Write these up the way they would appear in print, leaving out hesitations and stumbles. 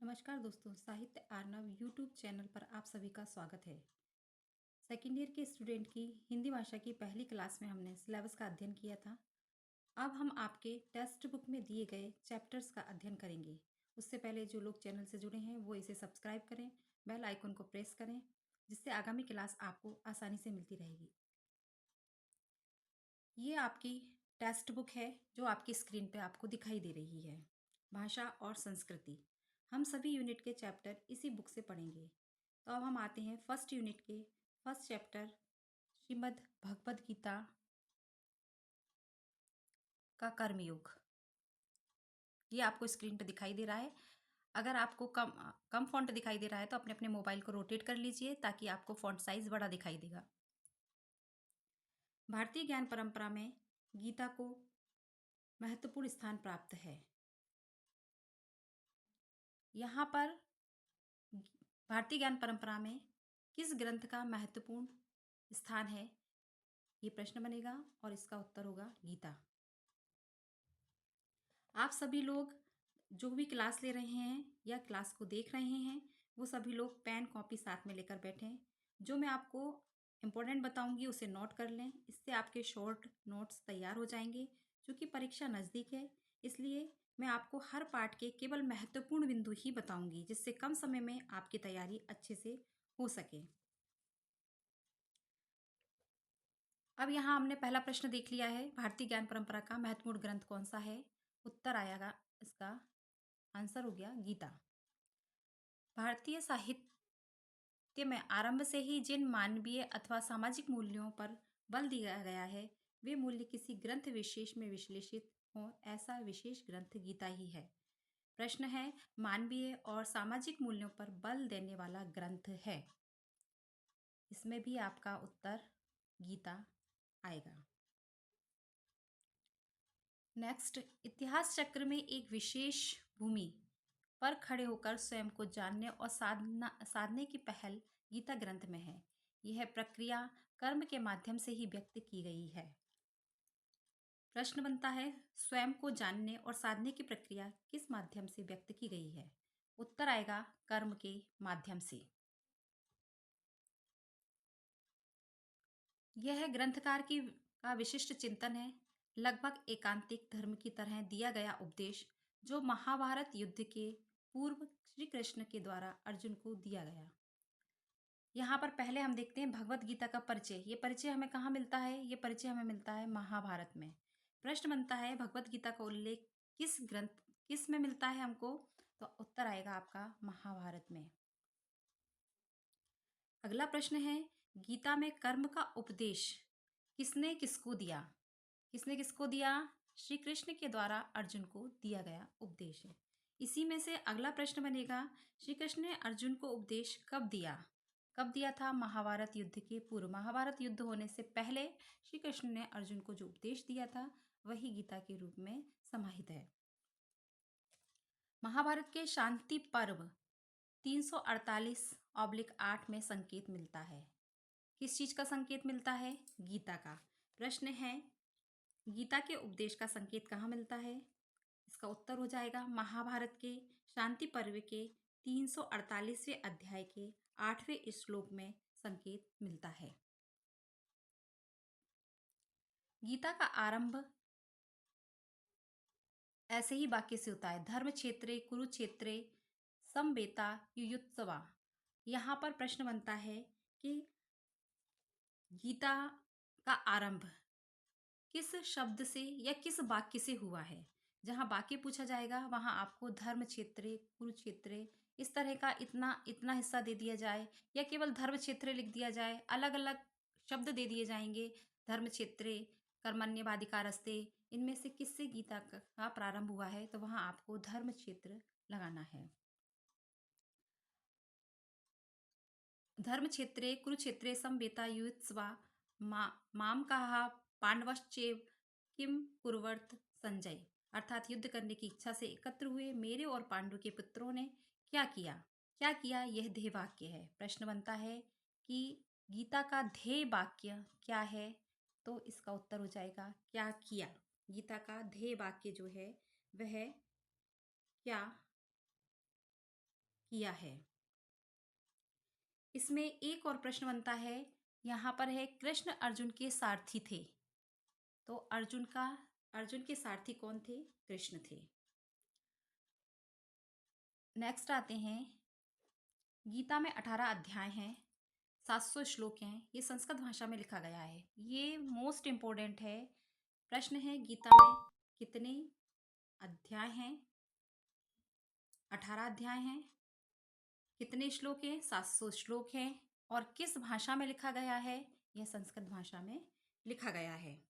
नमस्कार दोस्तों, साहित्य आर्नव यूट्यूब चैनल पर आप सभी का स्वागत है। सेकेंड ईयर के स्टूडेंट की हिंदी भाषा की पहली क्लास में हमने सिलेबस का अध्ययन किया था। अब हम आपके टेक्स्ट बुक में दिए गए चैप्टर्स का अध्ययन करेंगे। उससे पहले जो लोग चैनल से जुड़े हैं वो इसे सब्सक्राइब करें, बेल आइकन को प्रेस करें, जिससे आगामी क्लास आपको आसानी से मिलती रहेगी। ये आपकी टेक्स्ट बुक है जो आपकी स्क्रीन पे आपको दिखाई दे रही है। भाषा और संस्कृति, हम सभी यूनिट के चैप्टर इसी बुक से पढ़ेंगे। तो अब हम आते हैं फर्स्ट यूनिट के फर्स्ट चैप्टर श्रीमद् भगवद गीता का कर्मयोग। ये आपको स्क्रीन पे दिखाई दे रहा है। अगर आपको कम फॉन्ट दिखाई दे रहा है तो अपने अपने मोबाइल को रोटेट कर लीजिए ताकि आपको फॉन्ट साइज बड़ा दिखाई देगा। भारतीय ज्ञान परंपरा में गीता को महत्वपूर्ण स्थान प्राप्त है। यहाँ पर भारतीय ज्ञान परंपरा में किस ग्रंथ का महत्वपूर्ण स्थान है, ये प्रश्न बनेगा और इसका उत्तर होगा गीता। आप सभी लोग जो भी क्लास ले रहे हैं या क्लास को देख रहे हैं वो सभी लोग पेन कॉपी साथ में लेकर बैठें। जो मैं आपको इम्पोर्टेंट बताऊंगी उसे नोट कर लें, इससे आपके शॉर्ट नोट्स तैयार हो जाएंगे। क्योंकि परीक्षा नज़दीक है इसलिए मैं आपको हर पार्ट के केवल महत्वपूर्ण बिंदु ही बताऊंगी, जिससे कम समय में आपकी तैयारी अच्छे से हो सके। अब यहाँ हमने पहला प्रश्न देख लिया है, भारतीय ज्ञान परंपरा का महत्वपूर्ण ग्रंथ कौन सा है। उत्तर आएगा, इसका आंसर हो गया गीता। भारतीय साहित्य में आरंभ से ही जिन मानवीय अथवा सामाजिक मूल्यों पर बल दिया गया है वे मूल्य किसी ग्रंथ विशेष में विश्लेषित हो, ऐसा विशेष ग्रंथ गीता ही है। प्रश्न है, मानवीय और सामाजिक मूल्यों पर बल देने वाला ग्रंथ है। इसमें भी आपका उत्तर गीता आएगा। नेक्स्ट, इतिहास चक्र में एक विशेष भूमि पर खड़े होकर स्वयं को जानने और साधने की पहल गीता ग्रंथ में है। यह प्रक्रिया कर्म के माध्यम से ही व्यक्त की गई है। प्रश्न बनता है, स्वयं को जानने और साधने की प्रक्रिया किस माध्यम से व्यक्त की गई है। उत्तर आएगा कर्म के माध्यम से। यह ग्रंथकार का विशिष्ट चिंतन है, लगभग एकांतिक धर्म की तरह दिया गया उपदेश जो महाभारत युद्ध के पूर्व श्री कृष्ण के द्वारा अर्जुन को दिया गया। यहाँ पर पहले हम देखते हैं भगवत गीता का परिचय। ये परिचय हमें कहाँ मिलता है? ये परिचय हमें मिलता है महाभारत में। प्रश्न बनता है, भगवत गीता का उल्लेख किस में मिलता है हमको? तो उत्तर आएगा आपका महाभारत में। अगला प्रश्न है, गीता में कर्म का उपदेश किसने किसको दिया? किसने किसको दिया? श्री कृष्ण के द्वारा अर्जुन को दिया गया उपदेश है। इसी में से अगला प्रश्न बनेगा, श्री कृष्ण ने अर्जुन को उपदेश कब दिया? कब दिया था? महाभारत युद्ध के पूर्व। महाभारत युद्ध होने से पहले श्री कृष्ण ने अर्जुन को जो उपदेश दिया था वही गीता के रूप में समाहित है। महाभारत के शांति पर्व 348/8 में संकेत मिलता है। किस चीज का संकेत मिलता है? गीता का। प्रश्न है, गीता के उपदेश का संकेत कहाँ मिलता है? इसका उत्तर हो जाएगा महाभारत के शांति पर्व के 348वें अध्याय के 8वें श्लोक में संकेत मिलता है। गीता का आरंभ ऐसे ही वाक्य से होता है, धर्म क्षेत्रे कुरुक्षेत्रे समवेता युयुत्सवा। यहाँ पर प्रश्न बनता है कि गीता का आरंभ किस शब्द से या किस वाक्य से हुआ है। जहाँ वाक्य पूछा जाएगा वहाँ आपको धर्म क्षेत्रे कुरुक्षेत्रे इस तरह का इतना इतना हिस्सा दे दिया जाए या केवल धर्म क्षेत्र लिख दिया जाए, अलग अलग शब्द दे दिए जाएंगे। धर्म क्षेत्रे कर्मण्येवाधिकारस्ते, इनमें से किससे गीता का प्रारंभ हुआ है? तो वहाँ आपको धर्म क्षेत्र लगाना है। धर्म क्षेत्रे कुरुक्षेत्रे समवेता युयुत्सवा माम कहा पांडवश्चेव किम कुर्वत संजय। अर्थात युद्ध करने की इच्छा से एकत्र हुए मेरे और पांडु के पुत्रों ने क्या किया? क्या किया, यह ध्येय वाक्य है। प्रश्न बनता है कि गीता का ध्येय वाक्य क्या है? तो इसका उत्तर हो जाएगा क्या किया। गीता का ध्येय वाक्य जो है वह क्या किया है। इसमें एक और प्रश्न बनता है, यहाँ पर है कृष्ण अर्जुन के सारथी थे। तो अर्जुन के सारथी कौन थे? कृष्ण थे। नेक्स्ट आते हैं, गीता में 18 अध्याय हैं, 700 श्लोक हैं। ये संस्कृत भाषा में लिखा गया है। ये मोस्ट इम्पोर्टेंट है। प्रश्न है, गीता में कितने अध्याय हैं? 18 अध्याय हैं। कितने श्लोक हैं? 700 श्लोक हैं। और किस भाषा में लिखा गया है? यह संस्कृत भाषा में लिखा गया है।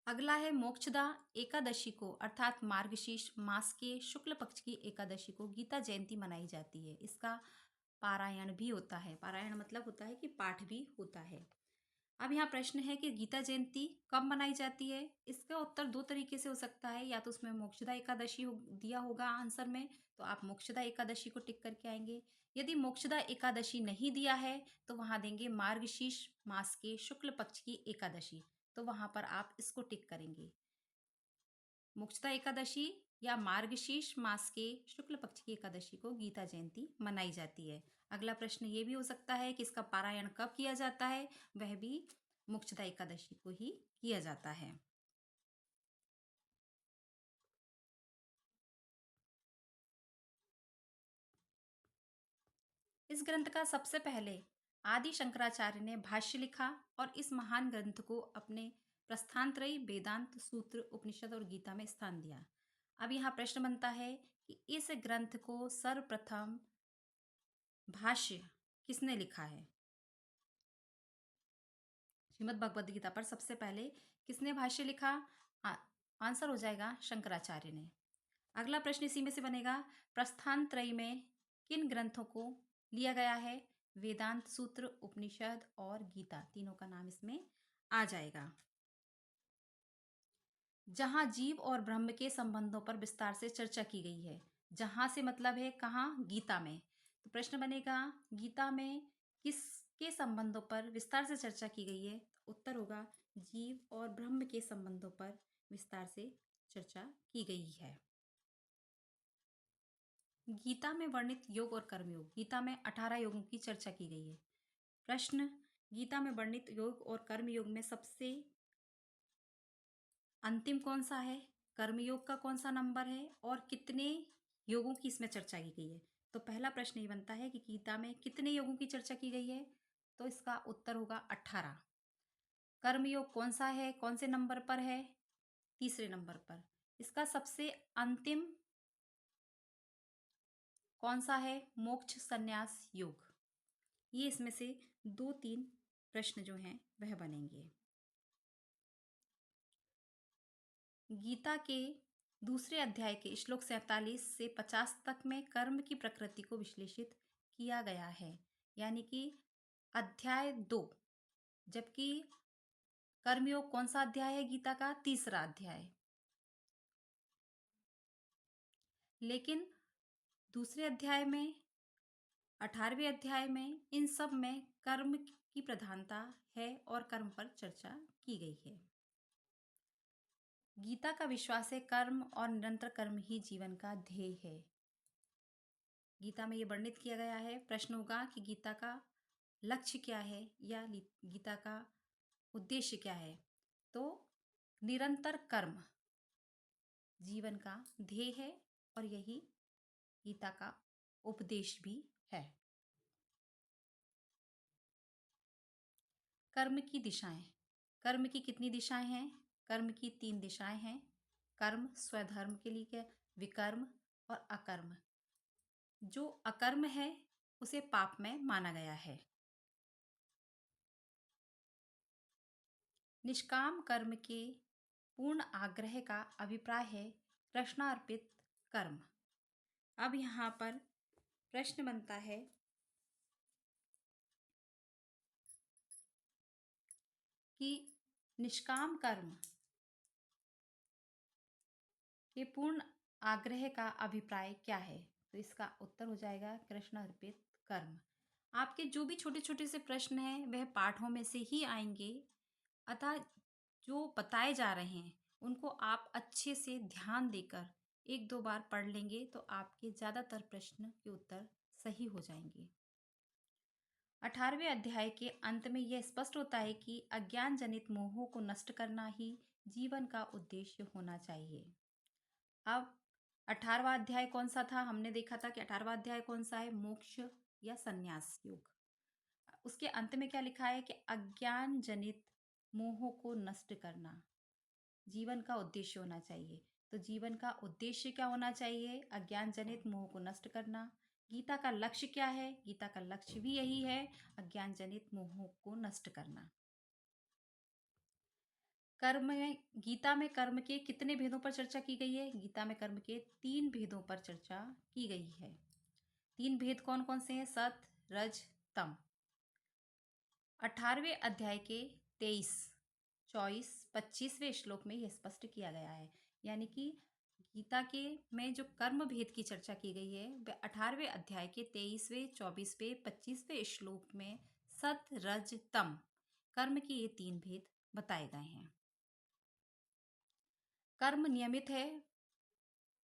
अगला है, मोक्षदा एकादशी को अर्थात मार्गशीर्ष मास के शुक्ल पक्ष की एकादशी को गीता जयंती मनाई जाती है। इसका पारायण भी होता है। पारायण मतलब होता है कि पाठ भी होता है। अब यहाँ प्रश्न है कि गीता जयंती कब मनाई जाती है? इसका उत्तर दो तरीके से हो सकता है। या तो उसमें मोक्षदा एकादशी दिया होगा आंसर में, तो आप मोक्षदा एकादशी को टिक करके आएंगे। यदि मोक्षदा एकादशी नहीं दिया है तो वहां देंगे मार्गशीर्ष मास के शुक्ल पक्ष की एकादशी, तो वहां पर आप इसको टिक करेंगे। मोक्षदा एकादशी या मार्गशीर्ष मास के शुक्ल पक्ष की एकादशी को गीता जयंती मनाई जाती है। अगला प्रश्न ये भी हो सकता है कि इसका पारायण कब किया जाता है? वह भी मोक्षदा एकादशी को ही किया जाता है। इस ग्रंथ का सबसे पहले आदि शंकराचार्य ने भाष्य लिखा और इस महान ग्रंथ को अपने प्रस्थानत्रयी वेदांत सूत्र उपनिषद और गीता में स्थान दिया। अब यहाँ प्रश्न बनता है कि इस ग्रंथ को सर्वप्रथम भाष्य किसने लिखा है? श्रीमद् भगवद गीता पर सबसे पहले किसने भाष्य लिखा? आंसर हो जाएगा शंकराचार्य ने। अगला प्रश्न इसी में से बनेगा, प्रस्थान त्रयी में किन ग्रंथों को लिया गया है? वेदांत सूत्र, उपनिषद और गीता, तीनों का नाम इसमें आ जाएगा। जहां जीव और ब्रह्म के संबंधों पर विस्तार से चर्चा की गई है। जहां से मतलब है कहाँ? गीता में। तो प्रश्न बनेगा, गीता में किसके संबंधों पर विस्तार से चर्चा की गई है? उत्तर होगा जीव और ब्रह्म के संबंधों पर विस्तार से चर्चा की गई है। गीता में वर्णित योग और कर्मयोग, गीता में 18 योगों की चर्चा की गई है। प्रश्न, गीता में वर्णित योग और कर्मयोग में सबसे अंतिम कौन सा है? कर्मयोग का कौन सा नंबर है? और कितने योगों की इसमें चर्चा की गई है? तो पहला प्रश्न ये बनता है कि गीता में कितने योगों की चर्चा की गई है? तो इसका उत्तर होगा 18। कर्मयोग कौन सा है, कौन से नंबर पर है? तीसरे नंबर पर। इसका सबसे अंतिम कौन सा है? मोक्ष संन्यास योग। ये इसमें से 2-3 प्रश्न जो हैं वह बनेंगे। गीता के दूसरे अध्याय के श्लोक 47 से 50 तक में कर्म की प्रकृति को विश्लेषित किया गया है, यानी कि अध्याय 2। जबकि कर्मयोग कौन सा अध्याय है? गीता का तीसरा अध्याय। लेकिन दूसरे अध्याय में, 18वें अध्याय में, इन सब में कर्म की प्रधानता है और कर्म पर चर्चा की गई है। गीता का विश्वास है कर्म और निरंतर कर्म ही जीवन का ध्येय है। गीता में ये वर्णित किया गया है। प्रश्न होगा कि गीता का लक्ष्य क्या है या गीता का उद्देश्य क्या है? तो निरंतर कर्म जीवन का ध्येय है और यही गीता का उपदेश भी है। कर्म की दिशाएं, कर्म की कितनी दिशाएं हैं? कर्म की 3 दिशाएं हैं। कर्म स्वधर्म के लिए, विकर्म और अकर्म। जो अकर्म है उसे पाप में माना गया है। निष्काम कर्म के पूर्ण आग्रह का अभिप्राय है कृष्णार्पित कर्म। अब यहाँ पर प्रश्न बनता है कि निष्काम कर्म के पूर्ण आग्रह का अभिप्राय क्या है? तो इसका उत्तर हो जाएगा कृष्ण अर्पित कर्म। आपके जो भी छोटे छोटे से प्रश्न हैं वह पाठों में से ही आएंगे, अतः जो बताए जा रहे हैं उनको आप अच्छे से ध्यान देकर एक दो बार पढ़ लेंगे तो आपके ज़्यादातर प्रश्न के उत्तर सही हो जाएंगे। 18वें अध्याय के अंत में यह स्पष्ट होता है कि अज्ञान जनित मोहों को नष्ट करना ही जीवन का उद्देश्य होना चाहिए। अब 18वां अध्याय कौन सा था? हमने देखा था कि 18वां अध्याय कौन सा है? मोक्ष या संन्यास योग। उसके अंत में क्या लिखा है कि अज्ञान जनित मोहों को नष्ट करना जीवन का उद्देश्य होना चाहिए। तो जीवन का उद्देश्य क्या होना चाहिए? अज्ञान जनित मोह को नष्ट करना। गीता का लक्ष्य क्या है? गीता का लक्ष्य भी यही है, अज्ञान जनित मोहों को नष्ट करना। कर्म में गीता में कर्म के कितने भेदों पर चर्चा की गई है? गीता में कर्म के 3 भेदों पर चर्चा की गई है। 3 भेद कौन कौन से हैं? सत, रज, तम। 18वें अध्याय के 23, 24, 25वें श्लोक में यह स्पष्ट किया गया है। यानी कि गीता के में जो कर्म भेद की चर्चा की गई है वह 18वें अध्याय के 23वें, 24वें, 25वें श्लोक में सत, रज, तम कर्म के ये 3 भेद बताए गए हैं। कर्म नियमित है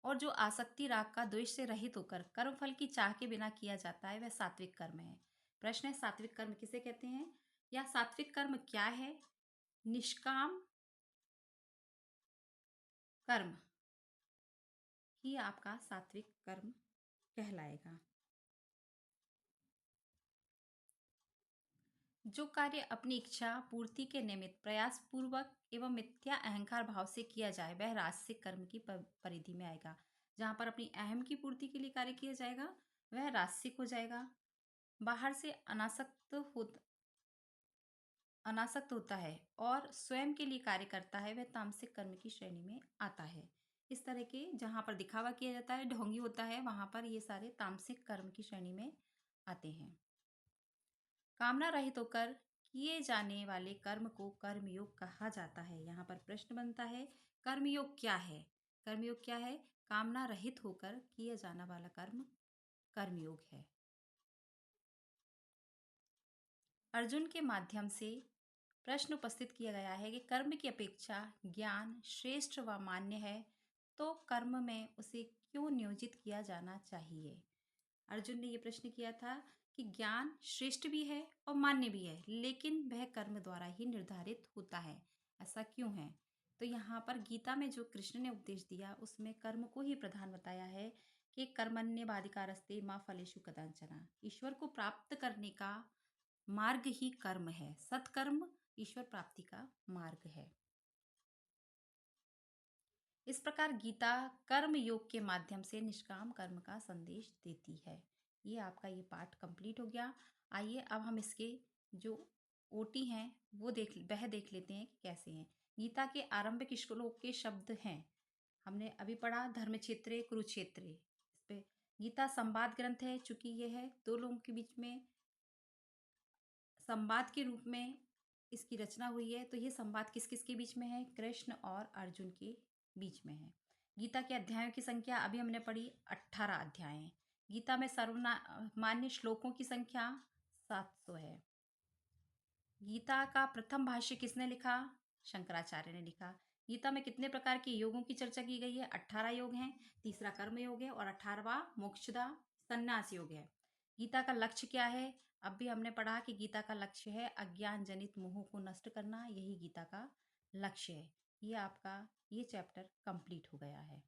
और जो आसक्ति, राग का द्वेष से रहित होकर कर्म फल की चाह के बिना किया जाता है वह सात्विक कर्म है। प्रश्न है, सात्विक कर्म किसे कहते हैं या सात्विक कर्म क्या है? निष्काम कर्म ही आपका सात्विक कर्म कहलाएगा। जो कार्य अपनी इच्छा पूर्ति के निमित्त प्रयास पूर्वक एवं मिथ्या अहंकार भाव से किया जाए वह राजसिक कर्म की परिधि में आएगा। जहाँ पर अपनी अहम की पूर्ति के लिए कार्य किया जाएगा वह राजसिक हो जाएगा। बाहर से अनासक्त होता है और स्वयं के लिए कार्य करता है वह तामसिक कर्म की श्रेणी में आता है। इस तरह के जहाँ पर दिखावा किया जाता है, ढोंगी होता है, वहाँ पर ये सारे तामसिक कर्म की श्रेणी में आते हैं। कामना रहित होकर किए जाने वाले कर्म को कर्मयोग कहा जाता है। यहाँ पर प्रश्न बनता है, कर्मयोग क्या है? कर्मयोग क्या है? कामना रहित होकर किया जाना वाला कर्म कर्मयोग है। अर्जुन के माध्यम से प्रश्न उपस्थित किया गया है कि कर्म की अपेक्षा ज्ञान श्रेष्ठ व मान्य है, तो कर्म में उसे क्यों नियोजित किया जाना चाहिए? अर्जुन ने यह प्रश्न किया था कि ज्ञान श्रेष्ठ भी है और मान्य भी है, लेकिन वह कर्म द्वारा ही निर्धारित होता है, ऐसा क्यों है? तो यहाँ पर गीता में जो कृष्ण ने उपदेश दिया उसमें कर्म को ही प्रधान बताया है कि कर्मण्येवाधिकारस्ते माँ फलेषु कदाचन। ईश्वर को प्राप्त करने का मार्ग ही कर्म है। सत्कर्म ईश्वर प्राप्ति का मार्ग है। इस प्रकार गीता कर्म योग के माध्यम से निष्काम कर्म का संदेश देती है। ये आपका ये पाठ कंप्लीट हो गया। आइए अब हम इसके जो ओटी हैं वो वह देख लेते हैं कि कैसे हैं। गीता के आरंभिक श्लोक के शब्द हैं, हमने अभी पढ़ा, धर्म क्षेत्रे कुरुक्षेत्रे। इस पे गीता संवाद ग्रंथ है, चूंकि यह है दो लोगों के बीच में संवाद के रूप में इसकी रचना हुई है। तो ये संवाद किस किस के बीच में है? कृष्ण और अर्जुन के बीच में है। गीता के अध्यायों की संख्या अभी हमने पढ़ी 18 अध्याय हैं। गीता में सर्वमान्य श्लोकों की संख्या 700 है। गीता का प्रथम भाष्य किसने लिखा? शंकराचार्य ने लिखा। गीता में कितने प्रकार के योगों की चर्चा की गई है? 18 योग हैं। तीसरा कर्म योग है और 18वां मोक्षदा संन्यास योग है। गीता का लक्ष्य क्या है? अब भी हमने पढ़ा कि गीता का लक्ष्य है अज्ञान जनित मोह को नष्ट करना, यही गीता का लक्ष्य है। ये आपका ये चैप्टर कंप्लीट हो गया है।